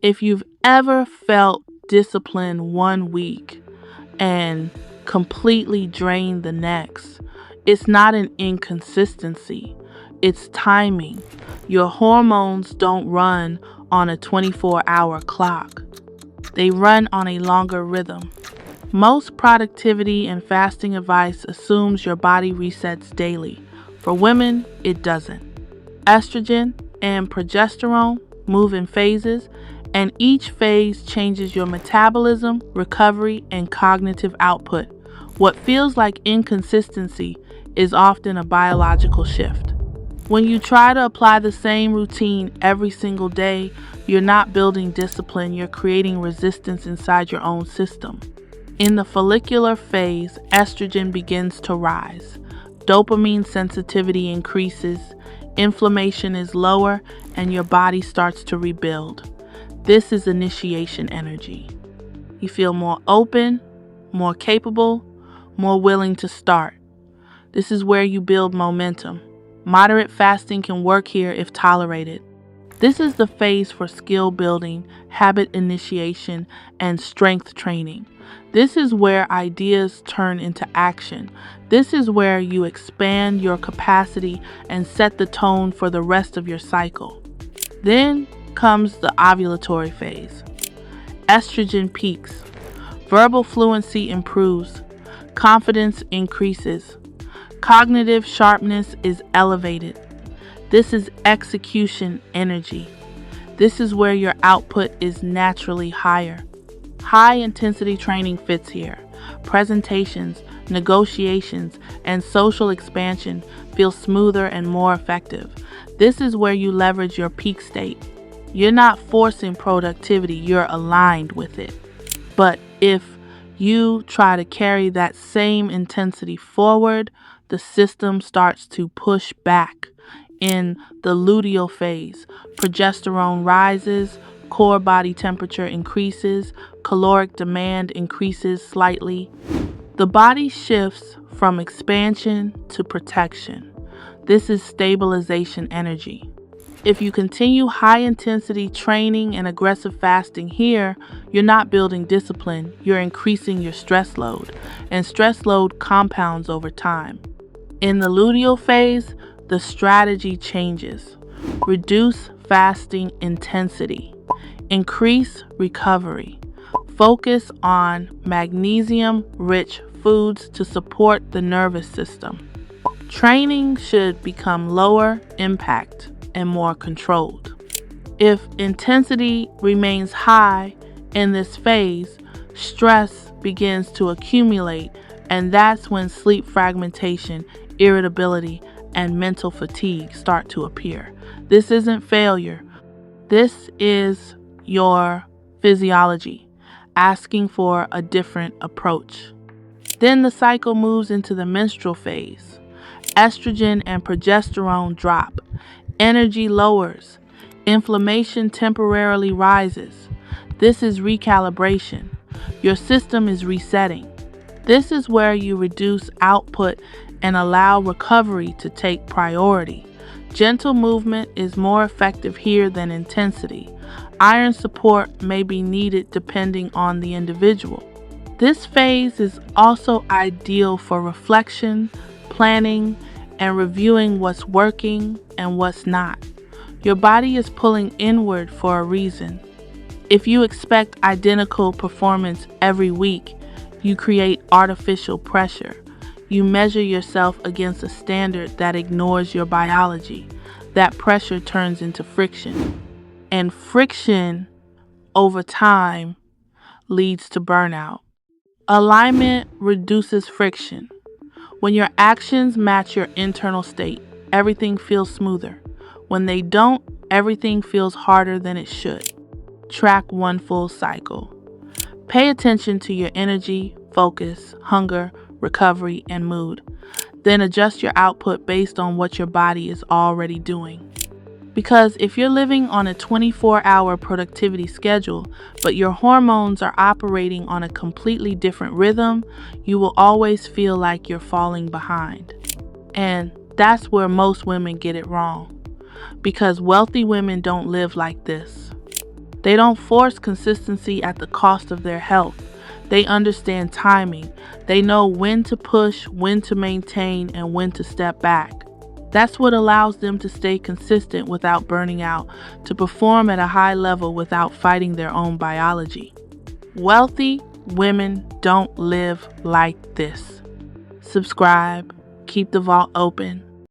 If you've ever felt disciplined one week and completely drained the next, it's not an inconsistency, it's timing. Your hormones don't run on a 24-hour clock, they run on a longer rhythm. Most productivity and fasting advice assumes your body resets daily. For women, it doesn't. Estrogen and progesterone move in phases, and each phase changes your metabolism, recovery, and cognitive output. What feels like inconsistency is often a biological shift. When you try to apply the same routine every single day, you're not building discipline, you're creating resistance inside your own system. In the follicular phase, estrogen begins to rise. Dopamine sensitivity increases, inflammation is lower, and your body starts to rebuild. This is initiation energy. You feel more open, more capable, more willing to start. This is where you build momentum. Moderate fasting can work here if tolerated. This is the phase for skill building, habit initiation, and strength training. This is where ideas turn into action. This is where you expand your capacity and set the tone for the rest of your cycle. Then comes the ovulatory phase. Estrogen peaks. Verbal fluency improves. Confidence increases. Cognitive sharpness is elevated. This is execution energy. This is where your output is naturally higher. High intensity training fits here. Presentations, negotiations, and social expansion feel smoother and more effective. This is where you leverage your peak state. You're not forcing productivity, you're aligned with it. But if you try to carry that same intensity forward, the system starts to push back. In the luteal phase, progesterone rises, core body temperature increases, caloric demand increases slightly. The body shifts from expansion to protection. This is stabilization energy. If you continue high-intensity training and aggressive fasting here, you're not building discipline, you're increasing your stress load, and stress load compounds over time. In the luteal phase, the strategy changes. Reduce fasting intensity. Increase recovery. Focus on magnesium-rich foods to support the nervous system. Training should become lower impact and more controlled. If intensity remains high in this phase, stress begins to accumulate, and that's when sleep fragmentation, irritability, and mental fatigue start to appear. This isn't failure. This is your physiology asking for a different approach. Then the cycle moves into the menstrual phase. Estrogen and progesterone drop. Energy lowers. Inflammation temporarily rises. This is recalibration. Your system is resetting. This is where you reduce output and allow recovery to take priority. Gentle movement is more effective here than intensity. Iron support may be needed depending on the individual. This phase is also ideal for reflection, planning, and reviewing what's working and what's not. Your body is pulling inward for a reason. If you expect identical performance every week, you create artificial pressure. You measure yourself against a standard that ignores your biology. That pressure turns into friction. And friction over time leads to burnout. Alignment reduces friction. When your actions match your internal state, everything feels smoother. When they don't, everything feels harder than it should. Track one full cycle. Pay attention to your energy, focus, hunger, recovery, and mood. Then adjust your output based on what your body is already doing. Because if you're living on a 24-hour productivity schedule, but your hormones are operating on a completely different rhythm, you will always feel like you're falling behind. And that's where most women get it wrong. Because wealthy women don't live like this. They don't force consistency at the cost of their health. They understand timing. They know when to push, when to maintain, and when to step back. That's what allows them to stay consistent without burning out, to perform at a high level without fighting their own biology. Wealthy women don't live like this. Subscribe, keep the vault open,